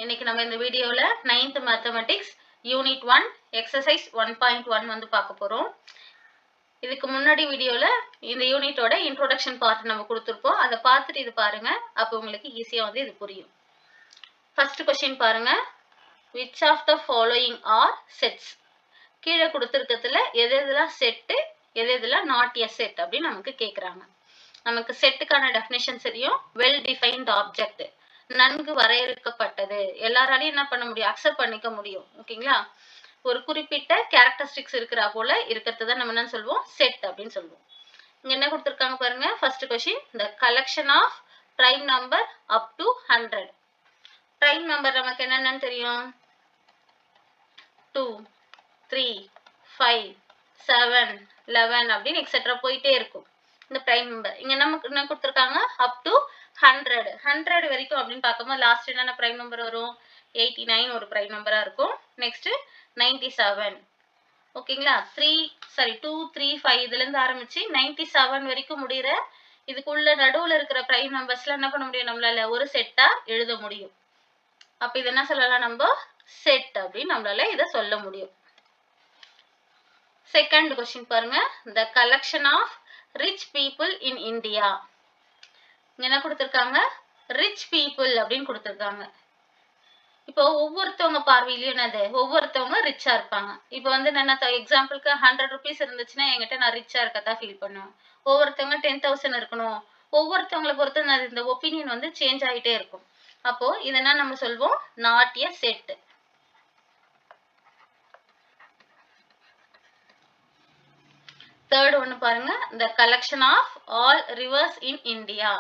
இன்னைக்கு நம்ம இந்த வீடியோல 9th மேத்தமெட்டிக்ஸ் யூனிட் 1 எக்ஸசைஸ் 1.1 வந்து பார்க்க போறோம். இதுக்கு முன்னாடி வீடியோல இந்த யூனிட்டோட இன்ட்ரோடக்ஷன் பார்ட் நம்ம கொடுத்திருப்போம். அதை பார்த்துட்டு இது பாருங்க. அப்போ உங்களுக்கு ஈஸியா வந்து இது புரியும். ஃபர்ஸ்ட் क्वेश्चन பாருங்க. which of the following are sets? கீழே கொடுத்திருக்கிறதுல எது எதெல்லாம் செட், எது எதெல்லாம் நாட் எ செட் அப்படி நமக்கு கேக்குறாங்க. நமக்கு செட்டுக்கான டெஃபினிஷன் தெரியும். வெல் டிஃபைன்ட் ஆப்ஜெக்ட், நன்கு வரையறுக்கப்பட்டது, எல்லாராலையும் என்ன பண்ண முடியும், அக்செப்ட் பண்ணிக்க முடியும். ஓகேங்களா? ஒரு குறிப்பிட்ட கேரக்டரிஸ்டிக்ஸ் இருக்கிறா போல இருக்கிறது தான் நம்ம என்ன சொல்லுவோம், செட் அப்படின்னு சொல்லுவோம். இங்க என்ன கொடுத்திருக்காங்க பாருங்க. First question, the collection of prime number up to 100. prime number நமக்கு என்னன்னு தெரியும், 2 3 5 7 11 அப்படின்னு எக்ஸெட்ரா போயிட்டே இருக்கும் இந்த prime number. இங்க நமக்கு என்ன கொடுத்திருக்காங்க, up to 100 வரைக்கும் அப்படின்னு பார்க்கும்போது லாஸ்ட் என்னென்ன prime number வரும், 89 ஒரு prime number-ஆ இருக்கும். நெக்ஸ்ட் 97. ஓகேங்களா? 2 3 5 இதுல இருந்து ஆரம்பிச்சு 97 வரைக்கும் முடிகிற இதுக்குள்ள நடுவுல இருக்கிற prime numbers-ல என்ன பண்ண முடியும், நம்மளால ஒரு செட்டா எழுத முடியும். அப்ப இது என்ன சொல்லலாம், நம்ம செட் அப்படின்னு நம்மளால இதை சொல்ல முடியும். செகண்ட் क्वेश्चन பாருங்க. the collection of rich people in India. இங்க என்ன கொடுத்திருக்காங்க, ரிச் பீப்புள் அப்படின்னு கொடுத்திருக்காங்க. இப்போ ஒவ்வொருத்தவங்க பார்வையிலயும் என்னது, ஒவ்வொருத்தவங்க ரிச்சா இருப்பாங்க. இப்போ வந்து என்ன எக்ஸாம்பிளுக்கு 100 rupees இருந்துச்சுன்னா என்கிட்ட நான் ரிச்சா இருக்கத்தான் ஃபீல் பண்ணுவேன். ஒவ்வொருத்தவங்க 10,000 இருக்கணும். ஒவ்வொருத்தவங்களை பொறுத்து இந்த ஒப்பீனியன் வந்து சேஞ்ச் ஆகிட்டே இருக்கும். அப்போ இதெல்லாம் நம்ம சொல்வோம் நாட் எ செட். தேர்ட் ஒன்னு பாருங்க. the collection of all rivers in India.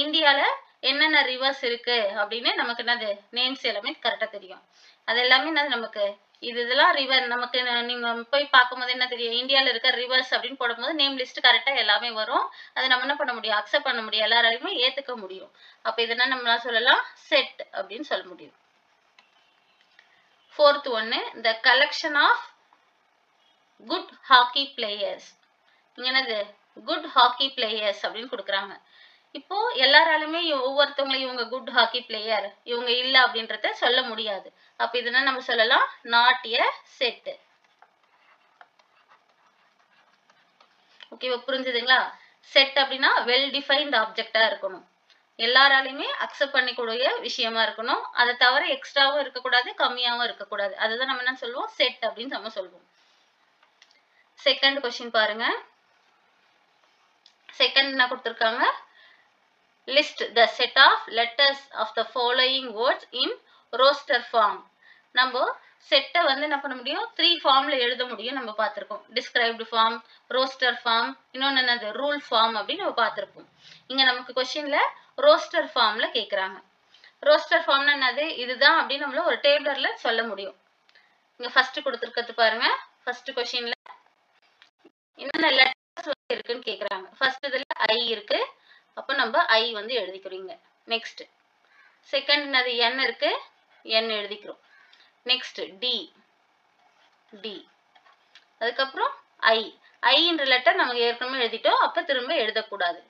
இந்தியால என்னென்ன ரிவர்ஸ் இருக்கு அப்படின்னு நமக்கு என்னது நேம்ஸ் எல்லாமே கரெக்டா தெரியும். அது எல்லாமே என்னது நமக்கு இதெல்லாம் ரிவர் நமக்கு நீங்க போய் பார்க்கும்போது என்ன தெரியும், இந்தியால இருக்க ரிவர்ஸ் அப்படின்னு போடும்போது நேம் லிஸ்ட் கரெக்டா எல்லாமே வரும். அதை நம்ம என்ன பண்ண முடியும், அக்செப்ட் பண்ண முடியும், எல்லாராலையுமே ஏத்துக்க முடியும். அப்ப இதெல்லாம் நம்ம சொல்லலாம் செட் அப்படின்னு சொல்ல முடியும். ஃபோர்த் ஒன்னு, the collection of good hockey players. இங்க என்னது குட் ஹாக்கி பிளேயர்ஸ் அப்படின்னு கொடுக்குறாங்க. இப்போ எல்லாராலுமே ஒவ்வொருத்தவங்களும் இவங்க குட் ஹாக்கி பிளேயர் இவங்க இல்ல அப்படின்றத சொல்ல முடியாது. அப்ப இதெல்லாம் நம்ம சொல்லலாம் நாட் எ செட். ஓகேவா, புரிஞ்சுதுங்களா? செட் அப்படின்னா வெல் டிஃபைன்ட் ஆப்ஜெக்டா இருக்கணும், எல்லாராலையுமே அக்செப்ட் பண்ணிக்கூடிய விஷயமா இருக்கணும். அதை தவிர எக்ஸ்ட்ராவும் இருக்கக்கூடாது, கம்மியாவும் இருக்கக்கூடாது. அதுதான் நம்ம என்ன சொல்லுவோம், செட் அப்படின்னு நம்ம சொல்லுவோம். செகண்ட் क्वेश्चन பாருங்க. செகண்ட் என்ன கொடுத்திருக்காங்க, list the set of letters of the following words in roster form. நம்ம செட்டை வந்து என்ன பண்ண முடியும், 3 ஃபார்ம்ல எழுத முடியும். நம்ம பார்த்திருக்கோம் டிஸ்கிரைப்டு ஃபார்ம், ரோஸ்டர் ஃபார்ம், இன்னொன்னு என்னது ரூல் ஃபார்ம் அப்படின்னு நம்ம பார்த்திருப்போம். இங்க நமக்கு क्वेश्चनல ரோஸ்டர் ஃபார்ம்ல கேக்குறாங்க. ரோஸ்டர் ஃபார்ம்னா என்னது, இதுதான் அப்படின்னு நம்மள ஒரு டேபிளர்ல சொல்ல முடியும். இங்க ஃபர்ஸ்ட் கொடுத்திருக்கிறது பாருங்க. ஃபர்ஸ்ட் क्वेश्चनல என்னென்ன லெட்டர்ஸ் இருக்குன்னு கேக்குறாங்க. ஃபர்ஸ்ட் இதுல ஐ இருக்கு, அப்ப நம்ம ஐ வந்து எழுதிக்கிறீங்க. நெக்ஸ்ட் செகண்ட் என்னது n இருக்கு, n எழுதிக்கிறோம். நெக்ஸ்ட் டி, அதுக்கப்புறம் ஐ என்ற லெட்டர் நம்ம ஏற்கனவே எழுதிட்டோம், அப்ப திரும்ப எழுதக்கூடாது.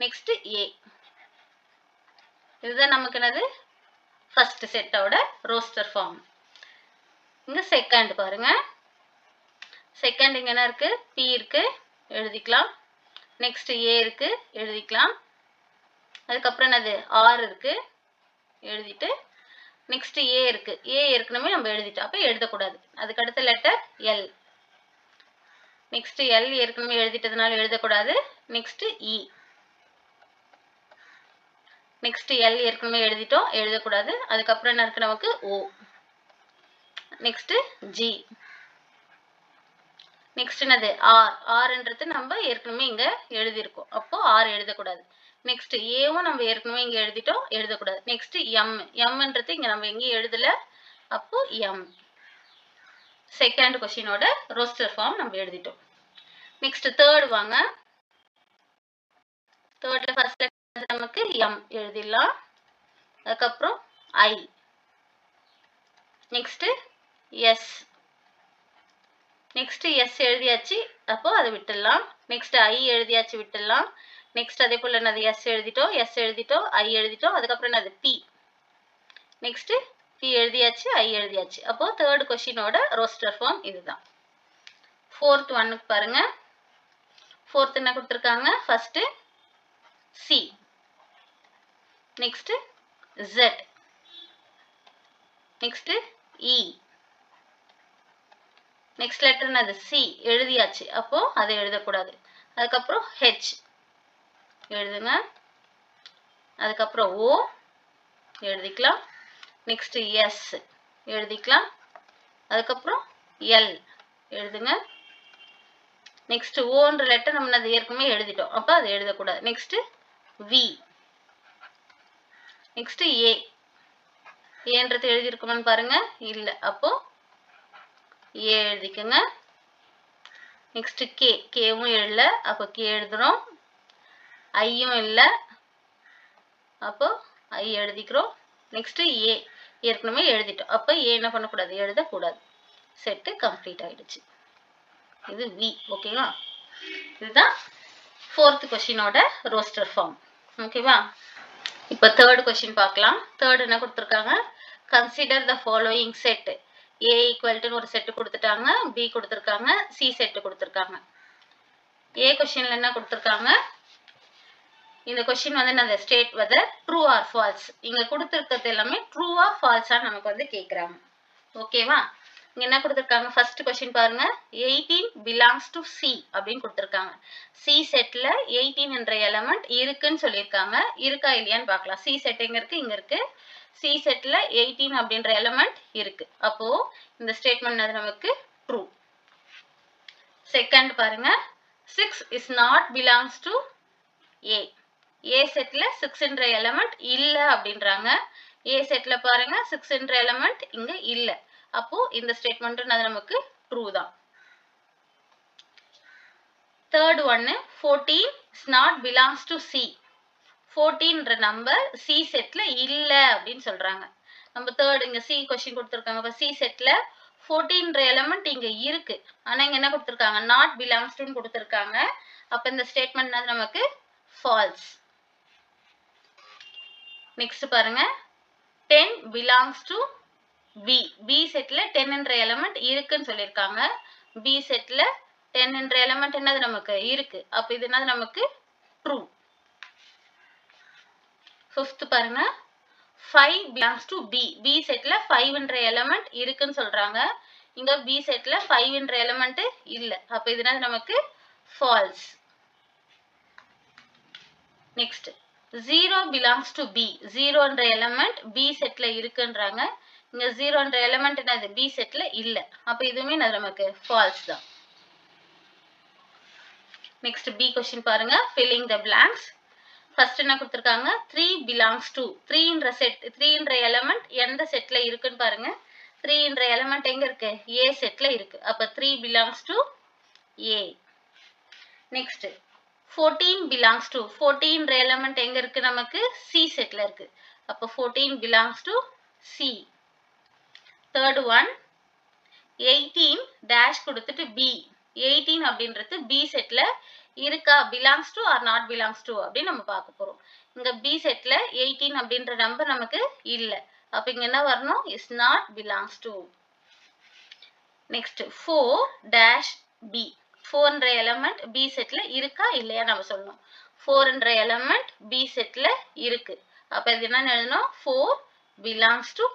நெக்ஸ்ட் ஏ. இதுதான் நமக்கு என்னது ஃபர்ஸ்ட் செட்டோட ரோஸ்டர் ஃபார்ம். இங்க செகண்ட் பாருங்க. செகண்ட் இங்க என்ன இருக்கு, பி இருக்கு, எழுதிக்கலாம். நெக்ஸ்ட் ஏ இருக்கு, எழுதிக்கலாம். அதுக்கப்புறம் என்னது ஆர் இருக்கு, எழுதிட்டு நெக்ஸ்ட் ஏ இருக்கு, ஏ ஏற்கனவே நம்ம எழுதிட்டோம், அப்ப எழுதக்கூடாது. அதுக்கு அடுத்த லெட்டர் எல். நெக்ஸ்ட் எல் ஏற்கனவே எழுதிட்டதுனால எழுதக்கூடாது. நெக்ஸ்ட் இ. நெக்ஸ்ட் எல் ஏற்கனவே எழுதிட்டோம், எழுதக்கூடாது. அதுக்கப்புறம் என்ன இருக்கு நமக்கு ஓ. Next G. நெக்ஸ்ட் என்னது ஆர். ஆர்ன்றது நம்ம ஏற்கனவே இங்க எழுதியிருக்கோம், அப்போ ஆர் எழுதக்கூடாது. நெக்ஸ்ட் ஏவும் நம்ம ஏற்கனவே இங்க எழுதிட்டோம், எழுதக்கூடாது. Next M. எம்ன்றது இங்க நம்ம எங்கேயும் எழுதல, அப்போ எம். செகண்ட் क्वेश्चनோட ரோஸ்டர் ஃபார்ம் நம்ம எழுதிட்டோம். நெக்ஸ்ட் தேர்ட் வாங்க. தேர்ட்ல ஃபர்ஸ்ட் நமக்கு எம் எழுதிடலாம். அதுக்கப்புறம் I. Next S. Next S எழுதியாச்சு, அப்போ அதை விட்டுடலாம். நெக்ஸ்ட் ஐ எழுதியாச்சு, விட்டுடலாம். நெக்ஸ்ட் அதே போல என்னது எஸ் எழுதிட்டோம், ஐ எழுதிட்டோம். அதுக்கப்புறம் என்னது பி. நெக்ஸ்ட் P எழுதியாச்சு, I எழுதியாச்சு. அப்போ தேர்ட் கொஸ்டினோட ரோஸ்டர் ஃபார்ம் இதுதான். ஃபோர்த் ஒன்னுக்கு பாருங்க. ஃபோர்த் என்ன கொடுத்துருக்காங்க? First C, next Z, next E, next letter என்னது? C எழுதியாச்சு. அப்போ அதை எழுதக்கூடாது. அதுக்கப்புறம் H எழுதுங்க. அதுக்கப்புறம் O எழுதிக்கலாம். நெக்ஸ்ட் S எழுதிக்கலாம். அதுக்கப்புறம் L எழுதுங்க. நெக்ஸ்ட் ஓன்ற லெட்டர் நம்ம அது ஏற்கனவே எழுதிட்டோம். அப்போ அதை எழுதக்கூடாது. Next V, next A. ஏன்றது எழுதியிருக்குமான்னு பாருங்க. இல்லை. அப்போ A எழுதிக்கோங்க. நெக்ஸ்ட் K, கேவும் எழுதல. அப்போ K எழுதுறோம். ஐயும் இல்லை. அப்போ I எழுதிக்கிறோம். நெக்ஸ்ட் A ஏற்கனவே எழுதிட்டோம். அப்போ A என்ன பண்ணக்கூடாது? எழுதக்கூடாது. செட்டு கம்ப்ளீட் ஆயிடுச்சு. இது V. ஓகேவா? இதுதான் ஃபோர்த் கொஸ்டினோட ரோஸ்டர் ஃபார்ம். ஓகேவா? இப்போ தேர்ட் கொஸ்டின் பார்க்கலாம். தேர்ட் என்ன கொடுத்துருக்காங்க? Consider the following set. A ஈக்குவல்ட்டுன்னு ஒரு செட்டு கொடுத்துட்டாங்க, B கொடுத்துருக்காங்க, C செட்டு கொடுத்துருக்காங்க. A கொஸ்டின்ல என்ன கொடுத்துருக்காங்க? இந்த கொஸ்டின் வந்து என்ன? State weather true or false. இங்க கொடுத்துருக்கிறது எல்லாமே ட்ரூவா ஃபால்ஸா நமக்கு வந்து கேட்குறாங்க. ஓகேவா? இங்க என்ன கொடுத்துருக்காங்க? ஃபர்ஸ்ட் கொஸ்டின் பாருங்க. 18 belongs to C அப்படின்னு கொடுத்துருக்காங்க. C செட்ல 18 என்ற எலமெண்ட் இருக்குன்னு சொல்லியிருக்காங்க. இருக்கா இல்லையான்னு பார்க்கலாம். C செட் எங்க இருக்கு? இங்க இருக்கு. C செட்ல 18 அப்படின்ற எலமெண்ட் இருக்கு. அப்போ இந்த ஸ்டேட்மெண்ட் அது நமக்கு ட்ரூ. செகண்ட் பாருங்க. 6 is not belongs to A. A செட்ல 6 என்ற எலமெண்ட் இல்ல அப்படின்றாங்க. A செட்ல பாருங்க 6 என்ற எலமெண்ட் இங்க இல்ல. அப்போ இந்த ஸ்டேட்மெண்ட் அது நமக்கு ட்ரூ தான். Third one 14 is not belongs to C. 14ன்ற நம்பர் C செட்ல இல்ல அப்படின்னு சொல்றாங்க. நம்ம தேர்ட் இங்க C கொஸ்டின் கொடுத்துருக்காங்க. அப்ப C செட்ல 14ன்ற எலமெண்ட் இங்க இருக்கு. ஆனா இங்க என்ன கொடுத்துருக்காங்க? நாட் பிலாங்ஸ் டு கொடுத்துருக்காங்க. அப்ப இந்த ஸ்டேட்மெண்ட் அது நமக்கு ஃபால்ஸ். நெக்ஸ்ட் பாருங்க. 10 belongs to B. B செட்ல 10 என்ற எலமெண்ட் இருக்குன்னு சொல்லியிருக்காங்க. B செட்ல 10 என்ற எலமெண்ட் என்னது நமக்கு இருக்கு. அப்ப இது என்னது நமக்கு ட்ரூ. ஃபிஃப்த் பாருங்க. 5 belongs to B. B செட்ல 5 என்ற எலமெண்ட் இருக்குன்னு சொல்றாங்க. இங்க B செட்ல 5 என்ற எலமெண்ட் இல்ல. அப்ப இது என்னது நமக்கு falls. Next 0 belongs to B. 0 என்ற எலமெண்ட் B செட்ல இருக்குன்றாங்க. இங்க 0 என்ற எலமெண்ட் என்னது? B செட்ல இல்ல. அப்ப இதுவுமே நமக்கு ஃபால்ஸ் தான். நெக்ஸ்ட் B கொஸ்டின் பாருங்க. filling the blanks. ஃபர்ஸ்ட் என்ன கொடுத்திருக்காங்க? 3 belongs to. 3 என்ற செட் 3 என்ற எலமெண்ட் எந்த செட்ல இருக்குன்னு பாருங்க. 3 என்ற எலமெண்ட் எங்க இருக்கு? A செட்ல இருக்கு. அப்ப 3 belongs to A. Next 14 belongs to. 14 என்ற எலமெண்ட் எங்க இருக்கு நமக்கு? C செட்ல இருக்கு. அப்ப 14 belongs to C. Third one 18 dash கொடுத்துட்டு B. 18 அப்படின்றது B செட்ல இருக்கா? belongs to or not belongs to அப்படின்னு நம்ம பார்க்க போறோம். இங்க B செட்ல 18 அப்படின்ற நம்பர் நமக்கு இல்ல. அப்ப இங்க என்ன வரணும்? is not belongs to. Next 4 dash B. 4 என்ற எலமெண்ட் B செட்ல இருக்கா இல்லையா நம்ம சொல்லணும். 4 என்ற எலமெண்ட் B செட்ல இருக்கு. அப்ப இது என்ன எழுதணும்? 4 belongs to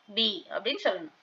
B அப்படின்னு சொல்லணும்.